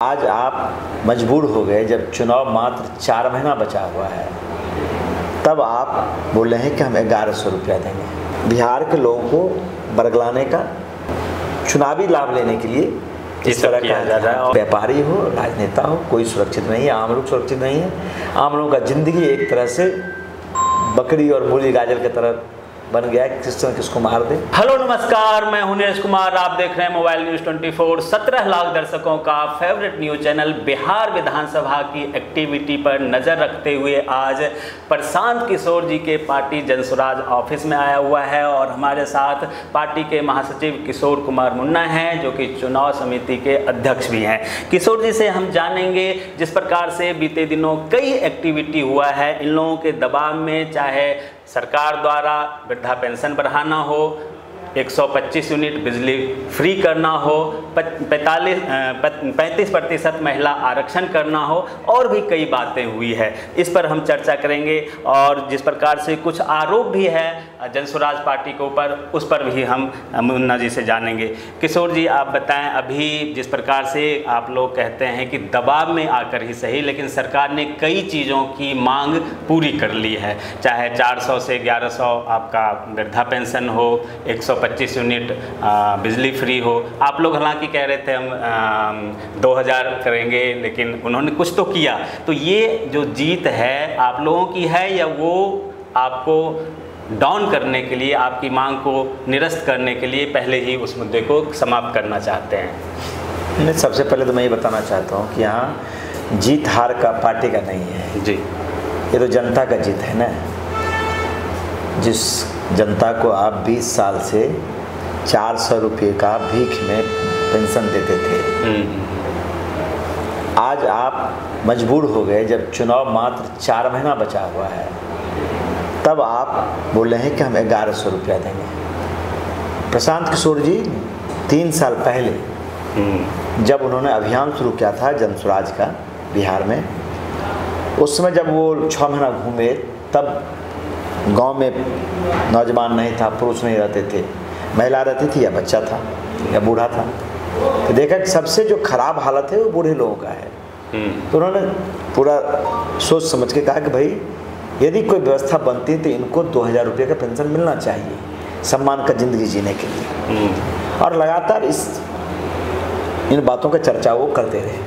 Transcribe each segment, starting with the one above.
आज आप मजबूर हो गए जब चुनाव मात्र 4 महीना बचा हुआ है, तब आप बोल रहे हैं कि हम 1100 रुपया देंगे। बिहार के लोगों को बरगलाने का, चुनावी लाभ लेने के लिए इस तरह कहा जा रहा है। और व्यापारी हो, राजनेता हो, कोई सुरक्षित नहीं है, आम लोग सुरक्षित नहीं है। आम लोगों का जिंदगी एक तरह से बकरी और मूली गाजर की तरह बन गया है, किस तरह किसको मार दे। हेलो नमस्कार, मैं हूं नीरज कुमार। आप देख रहे हैं मोबाइल न्यूज 24। 17 लाख दर्शकों का फेवरेट न्यूज चैनल। बिहार विधानसभा की एक्टिविटी पर नजर रखते हुए आज प्रशांत किशोर जी के पार्टी जनसुराज ऑफिस में आया हुआ है और हमारे साथ पार्टी के महासचिव किशोर कुमार मुन्ना हैं, जो कि चुनाव समिति के अध्यक्ष भी हैं। किशोर जी से हम जानेंगे जिस प्रकार से बीते दिनों कई एक्टिविटी हुआ है इन लोगों के दबाव में, चाहे सरकार द्वारा वृद्धा पेंशन बढ़ाना हो, 125 यूनिट बिजली फ्री करना हो, 35% महिला आरक्षण करना हो, और भी कई बातें हुई है। इस पर हम चर्चा करेंगे और जिस प्रकार से कुछ आरोप भी है जनसुराज पार्टी के ऊपर, उस पर भी हम मुन्ना जी से जानेंगे। किशोर जी, आप बताएं, अभी जिस प्रकार से आप लोग कहते हैं कि दबाव में आकर ही सही, लेकिन सरकार ने कई चीज़ों की मांग पूरी कर ली है, चाहे 400 से 1100 आपका वृद्धा पेंशन हो, 125 यूनिट बिजली फ्री हो। आप लोग हालांकि कह रहे थे हम 2000 करेंगे, लेकिन उन्होंने कुछ तो किया। तो ये जो जीत है आप लोगों की है, या वो आपको डाउन करने के लिए, आपकी मांग को निरस्त करने के लिए पहले ही उस मुद्दे को समाप्त करना चाहते हैं? मैं सबसे पहले तो मैं ये बताना चाहता हूँ कि यहाँ जीत हार का पार्टी का नहीं है जी, ये तो जनता का जीत है ना। जिस जनता को आप 20 साल से 400 रुपये का भीख में पेंशन देते थे, आज आप मजबूर हो गए जब चुनाव मात्र 4 महीना बचा हुआ है, तब आप बोल रहे हैं कि हम 1100 रुपया देंगे। प्रशांत किशोर जी 3 साल पहले जब उन्होंने अभियान शुरू किया था जनसुराज का बिहार में, उस समय जब वो 6 महीना घूमे, तब गांव में नौजवान नहीं था, पुरुष नहीं रहते थे, महिला रहती थी या बच्चा था या बूढ़ा था। तो देखा कि सबसे जो खराब हालत है वो बूढ़े लोगों का है। तो उन्होंने पूरा सोच समझ के कहा कि भाई यदि कोई व्यवस्था बनती है तो इनको 2000 रुपये का पेंशन मिलना चाहिए सम्मान का ज़िंदगी जीने के लिए। और लगातार इन बातों का चर्चा वो करते रहे।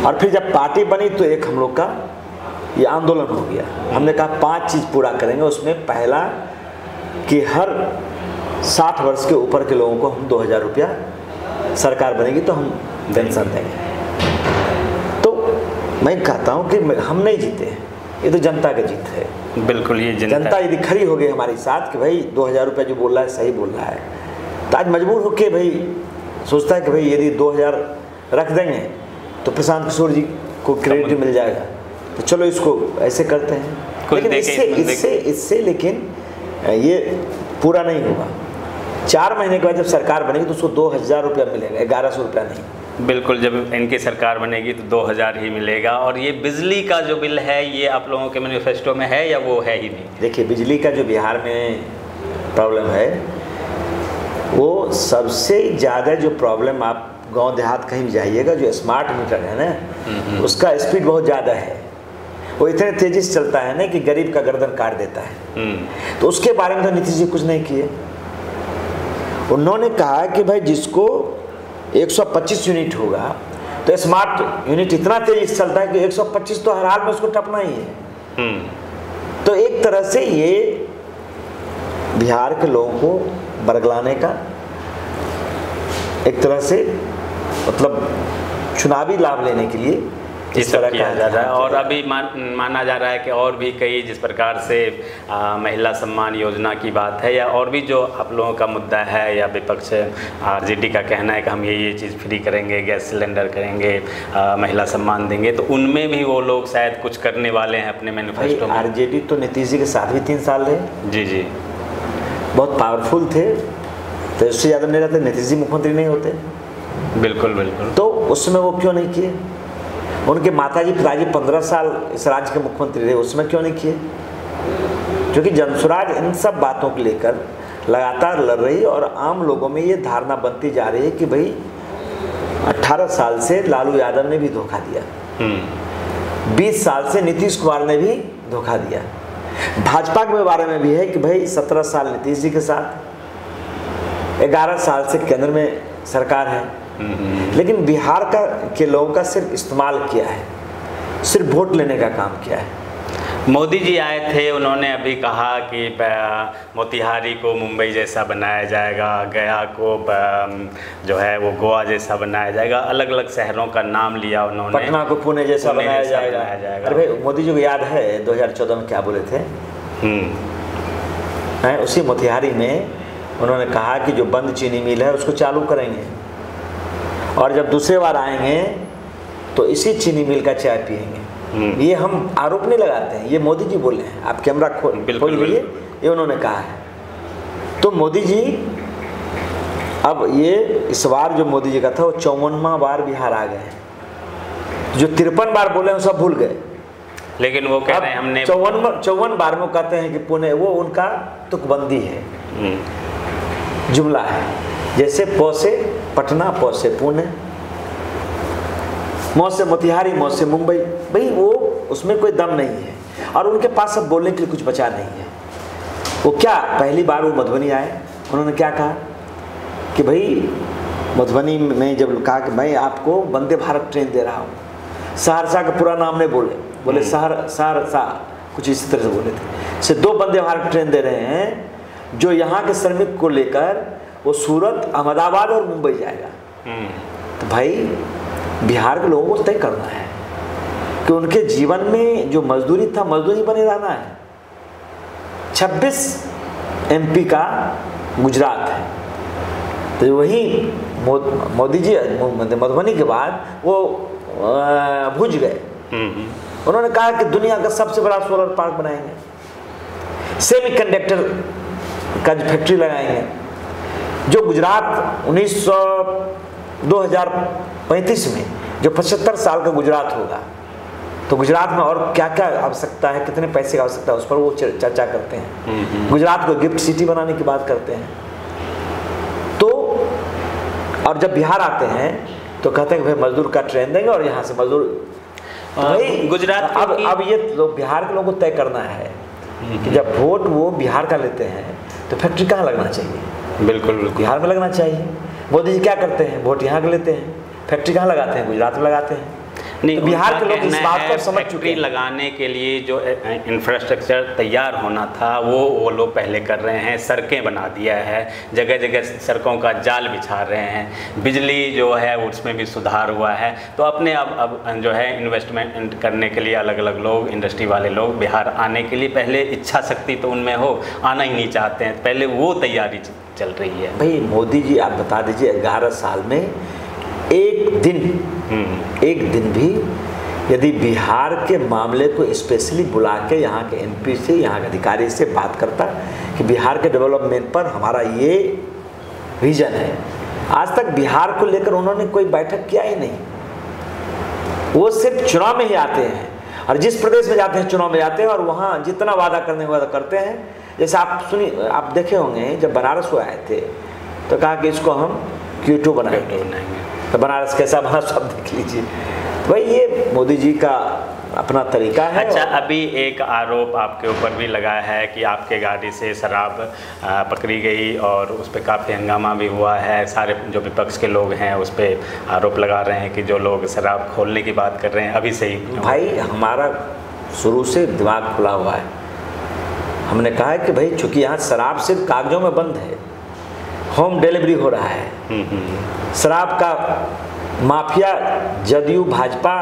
और फिर जब पार्टी बनी तो एक हम लोग का ये आंदोलन हो गया। हमने कहा 5 चीज़ पूरा करेंगे। उसमें पहला कि हर 60 वर्ष के ऊपर के लोगों को हम 2000 रुपया, सरकार बनेगी तो हम पेंशन देंगे। तो मैं कहता हूँ कि हम नहीं जीते हैं, ये तो जनता का जीत है। बिल्कुल, ये जनता यदि खड़ी हो गई हमारे साथ कि भाई 2000 रुपया जो बोल रहा है सही बोल रहा है, तो आज मजबूर होकर भाई सोचता है कि भाई यदि 2000 रख देंगे तो प्रशांत किशोर जी को क्रेडिट मिल जाएगा, तो चलो इसको ऐसे करते हैं। लेकिन इससे लेकिन ये पूरा नहीं होगा। 4 महीने के बाद जब सरकार बनेगी तो उसको 2000 रुपया मिलेगा, 1100 रुपया नहीं। बिल्कुल, जब इनकी सरकार बनेगी तो 2000 ही मिलेगा। और ये बिजली का जो बिल है, ये आप लोगों के मैनिफेस्टो में है या वो है ही नहीं? देखिए, बिजली का जो बिहार में प्रॉब्लम है, वो सबसे ज़्यादा जो प्रॉब्लम, आप गांव देहात कहीं भी जाइएगा, जो स्मार्ट मीटर है ना, उसका स्पीड बहुत ज़्यादा है। वो इतने तेज़ी से चलता है ना कि गरीब का गर्दन काट देता है। तो उसके बारे में तो नीतीश जी कुछ नहीं किए। उन्होंने कहा कि भाई जिसको 125 यूनिट होगा तो स्मार्ट यूनिट इतना तेजी से चलता है कि 125 तो हर हाल में उसको टपना ही है। तो एक तरह से ये बिहार के लोगों को बरगलाने का, एक तरह से मतलब चुनावी लाभ लेने के लिए इस तरह किया जा रहा है। और अभी माना जा रहा है कि और भी कई, जिस प्रकार से महिला सम्मान योजना की बात है, या और भी जो आप लोगों का मुद्दा है, या विपक्ष आरजेडी का कहना है कि हम ये चीज़ फ्री करेंगे, गैस सिलेंडर करेंगे, महिला सम्मान देंगे, तो उनमें भी वो लोग शायद कुछ करने वाले हैं अपने मैनिफेस्टो में। आरजेडी तो नीतीश जी के साथ भी 3 साल रहे। जी, बहुत पावरफुल थे, तो इससे ज़्यादा नहीं रहते, नीतीश जी मुख्यमंत्री नहीं होते। बिल्कुल। तो उसमें वो क्यों नहीं किए? उनके माताजी पिताजी 15 साल इस राज्य के मुख्यमंत्री रहे, उसमें क्यों नहीं किए? क्योंकि जनसुराज इन सब बातों को लेकर लगातार लड़ रही है और आम लोगों में ये धारणा बनती जा रही है कि भाई 18 साल से लालू यादव ने भी धोखा दिया, 20 साल से नीतीश कुमार ने भी धोखा दिया। भाजपा के बारे में भी है कि भाई 17 साल नीतीश जी के साथ, 11 साल से केंद्र में सरकार है, लेकिन बिहार के लोगों का सिर्फ इस्तेमाल किया है, सिर्फ वोट लेने का काम किया है। मोदी जी आए थे, उन्होंने अभी कहा कि मोतिहारी को मुंबई जैसा बनाया जाएगा, गया को जो है वो गोवा जैसा बनाया जाएगा, अलग अलग शहरों का नाम लिया उन्होंने, पटना को पुणे जैसा बनाया जाएगा। अरे भाई मोदी जी को याद है 2014 में क्या बोले थे? उसी मोतिहारी में उन्होंने कहा कि जो बंद चीनी मिल है उसको चालू करेंगे, और जब दूसरे बार आएंगे तो इसी चीनी मिल का चाय पिएंगे। ये हम आरोप नहीं लगाते हैं, ये मोदी जी बोले हैं, आप कैमरा खोल लीजिए, ये उन्होंने कहा है। तो मोदी जी अब ये इस बार जो मोदी जी का था वो 54वां बार बिहार आ गए हैं। जो 53 बार बोले हैं सब भूल गए, लेकिन वो कह रहे हैं हमने 54 बार में कहते हैं कि पुणे, वो उनका तुकबंदी है, जुमला है। जैसे प से पटना, प से पुणे, मौ से मोतिहारी, मौ से मुंबई, भाई वो उसमें कोई दम नहीं है, और उनके पास अब बोलने के लिए कुछ बचा नहीं है। वो क्या, पहली बार वो मधुबनी आए, उन्होंने क्या कहा कि भाई मधुबनी में जब कहा कि मैं आपको वंदे भारत ट्रेन दे रहा हूँ, सहरसा का पूरा नाम नहीं बोले सहरसा, कुछ इसी तरह से बोले थे, से 2 वंदे भारत ट्रेन दे रहे हैं जो यहाँ के श्रमिक को लेकर वो सूरत, अहमदाबाद और मुंबई जाएगा। तो भाई बिहार के लोगों को तय करना है कि उनके जीवन में जो मजदूरी था, मजदूरी बने रहना है। 26 MP का गुजरात है, तो वही मोदी जी मधुबनी के बाद वो भुज गए। उन्होंने कहा कि दुनिया का सबसे बड़ा सोलर पार्क बनाएंगे, सेमीकंडक्टर का फैक्ट्री लगाएंगे। जो गुजरात 2035 में जो 75 साल का गुजरात होगा, तो गुजरात में और क्या क्या आवश्यकता है, कितने पैसे की आवश्यकता है, उस पर वो चर्चा करते हैं। गुजरात को गिफ्ट सिटी बनाने की बात करते हैं। तो और जब बिहार आते हैं तो कहते हैं कि भाई मजदूर का ट्रेन देंगे और यहाँ से मजदूर, तो भाई गुजरात अब ये लोग, बिहार के लोगों को तय करना है कि जब वोट वो बिहार का लेते हैं तो फैक्ट्री कहाँ लगना चाहिए? बिल्कुल बिहार में लगना चाहिए। मोदी जी क्या करते हैं, वोट यहाँ के लेते हैं, फैक्ट्री कहाँ लगाते हैं? गुजरात में लगाते हैं। नहीं, तो बिहार के लोग इस बात को समझ चुके हैं। लगाने के लिए जो इंफ्रास्ट्रक्चर तैयार होना था वो लोग पहले कर रहे हैं। सड़कें बना दिया है, जगह जगह सड़कों का जाल बिछा रहे हैं, बिजली जो है उसमें भी सुधार हुआ है। तो अपने अब जो है इन्वेस्टमेंट करने के लिए अलग अलग लोग, इंडस्ट्री वाले लोग बिहार आने के लिए पहले इच्छा शक्ति तो उनमें हो, आना ही नहीं चाहते हैं, पहले वो तैयारी चल रही है। भाई मोदी जी आप बता दीजिए 11 साल में एक दिन भी यदि बिहार के मामले को स्पेशली बुला के यहाँ के MP से, यहाँ के अधिकारी से बात करता कि बिहार के डेवलपमेंट पर हमारा ये विजन है, आज तक बिहार को लेकर उन्होंने कोई बैठक किया ही नहीं। वो सिर्फ चुनाव में ही आते हैं, और जिस प्रदेश में जाते हैं चुनाव में जाते हैं, और वहाँ जितना वादा करने वादा करते हैं। जैसे आप सुनिए, आप देखे होंगे जब बनारस को आए थे तो कहा कि इसको हम Q2 बनाएंगे, तो बनारस कैसा बना सब देख लीजिए। भाई ये मोदी जी का अपना तरीका है। अच्छा, अभी एक आरोप आपके ऊपर भी लगाया है कि आपके गाड़ी से शराब पकड़ी गई और उस पर काफ़ी हंगामा भी हुआ है। सारे जो विपक्ष के लोग हैं उस पर आरोप लगा रहे हैं कि जो लोग शराब खोलने की बात कर रहे हैं अभी से ही। भाई हमारा शुरू से दिमाग खुला हुआ है। हमने कहा है कि भाई चूँकि यहाँ शराब सिर्फ कागजों में बंद है, होम डिलीवरी हो रहा है। शराब का माफिया जदयू, भाजपा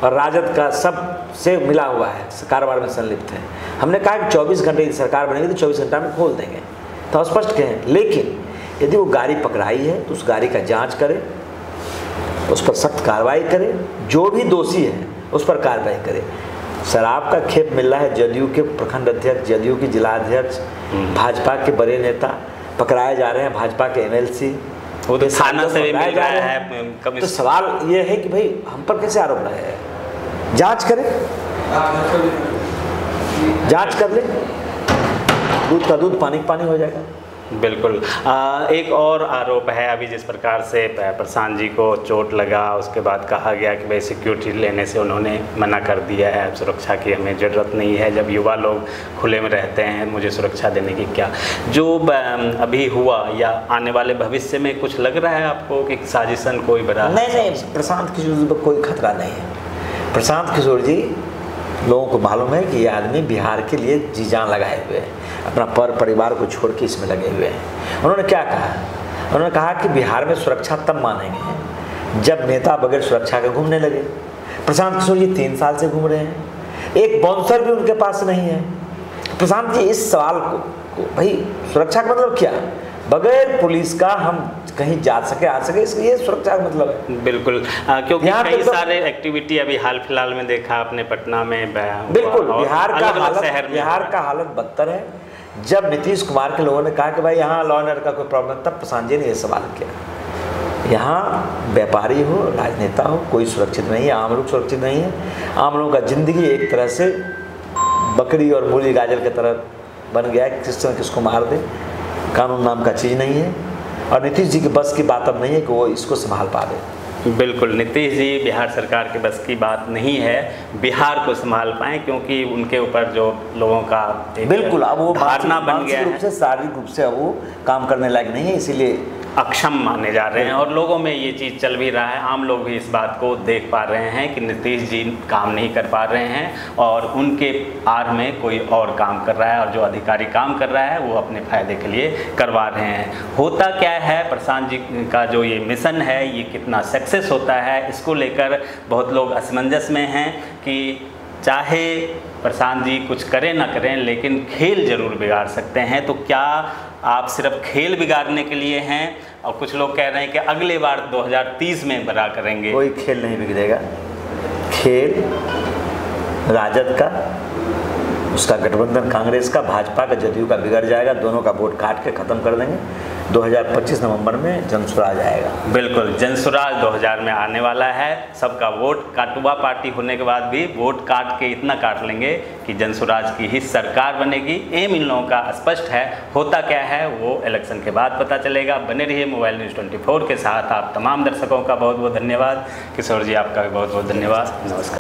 और राजद का सब से मिला हुआ है, कारोबार में संलिप्त है। हमने कहा कि 24 घंटे की सरकार बनेगी तो 24 घंटा में खोल देंगे, तो स्पष्ट कहें। लेकिन यदि वो गाड़ी पकड़ाई है तो उस गाड़ी का जांच करें, उस पर सख्त कार्रवाई करें, जो भी दोषी है उस पर कार्रवाई करें। शराब का खेप मिल रहा है, जदयू के प्रखंड अध्यक्ष, जदयू के जिला अध्यक्ष, भाजपा के बड़े नेता पकड़ाए जा रहे हैं, भाजपा के MLC, वो तो थाना से भी मिल रहा है। तो सवाल ये है कि भाई हम पर कैसे आरोप लगाया है? जांच करें, जांच कर ले, दूध का दूध पानी का पानी हो जाएगा। बिल्कुल। एक और आरोप है अभी, जिस प्रकार से प्रशांत जी को चोट लगा, उसके बाद कहा गया कि भाई सिक्योरिटी लेने से उन्होंने मना कर दिया है, सुरक्षा की हमें ज़रूरत नहीं है, जब युवा लोग खुले में रहते हैं, मुझे सुरक्षा देने की क्या। जो अभी हुआ या आने वाले भविष्य में कुछ लग रहा है आपको कि साजिशन कोई बड़ा? नहीं, प्रशांत किशोर जी पर कोई खतरा नहीं है। प्रशांत किशोर जी, लोगों को मालूम है कि ये आदमी बिहार के लिए जी जान लगाए हुए हैं, अपना परिवार को छोड़ के इसमें लगे हुए हैं। उन्होंने क्या कहा? उन्होंने कहा कि बिहार में सुरक्षा तब मानेंगे जब नेता बगैर सुरक्षा के घूमने लगे। प्रशांत किशोर जी 3 साल से घूम रहे हैं, एक बाउंसर भी उनके पास नहीं है। प्रशांत जी, इस सवाल को भाई सुरक्षा का मतलब क्या? बगैर पुलिस का हम कहीं जा सके आ सके, इसलिए ये सुरक्षा का मतलब है। बिल्कुल, क्योंकि कई सारे एक्टिविटी अभी हाल फिलहाल में देखा आपने पटना में। बिल्कुल, बिहार का हालत बदतर है। जब नीतीश कुमार के लोगों ने कहा कि भाई यहाँ लॉ एंड ऑर्डर का कोई प्रॉब्लम, तब प्रशांत जी ने ये सवाल किया। यहाँ व्यापारी हो, राजनेता हो, कोई सुरक्षित नहीं है, आम लोग सुरक्षित नहीं है। आम लोगों का जिंदगी एक तरह से बकरी और मूली गाजर की तरह बन गया है, किस तरह किसको मार दे, कानून नाम का चीज़ नहीं है। और नीतीश जी की बस की बात अब नहीं है कि वो इसको संभाल पा दे। बिल्कुल, नीतीश जी बिहार सरकार के बस की बात नहीं है बिहार को संभाल पाएँ, क्योंकि उनके ऊपर जो लोगों का बिल्कुल अब वो धारणा बन गया है, शारीरिक रूप से अब वो काम करने लायक नहीं है, इसीलिए अक्षम माने जा रहे हैं। और लोगों में ये चीज़ चल भी रहा है, आम लोग भी इस बात को देख पा रहे हैं कि नीतीश जी काम नहीं कर पा रहे हैं और उनके आड़ में कोई और काम कर रहा है, और जो अधिकारी काम कर रहा है वो अपने फ़ायदे के लिए करवा रहे हैं। होता क्या है, प्रशांत जी का जो ये मिशन है ये कितना सक्सेस होता है, इसको लेकर बहुत लोग असमंजस में हैं कि चाहे प्रशांत जी कुछ करें ना करें, लेकिन खेल जरूर बिगाड़ सकते हैं। तो क्या आप सिर्फ खेल बिगाड़ने के लिए हैं? और कुछ लोग कह रहे हैं कि अगले बार 2030 में बड़ा करेंगे। कोई खेल नहीं बिगड़ेगा। खेल राजद का, उसका गठबंधन कांग्रेस का, भाजपा का, जदयू का बिगड़ जाएगा। दोनों का वोट काट के ख़त्म कर देंगे। 2025 नवंबर में जनसुराज आएगा। बिल्कुल, जनसुराज 2000 में आने वाला है। सबका वोट, काटुआ पार्टी होने के बाद भी वोट काट के इतना काट लेंगे कि जनसुराज की ही सरकार बनेगी। एम इन लोगों का स्पष्ट है। होता क्या है वो इलेक्शन के बाद पता चलेगा। बने रहिए मोबाइल न्यूज़ 24 के साथ। आप तमाम दर्शकों का बहुत बहुत धन्यवाद। किशोर जी, आपका भी बहुत बहुत धन्यवाद। नमस्कार।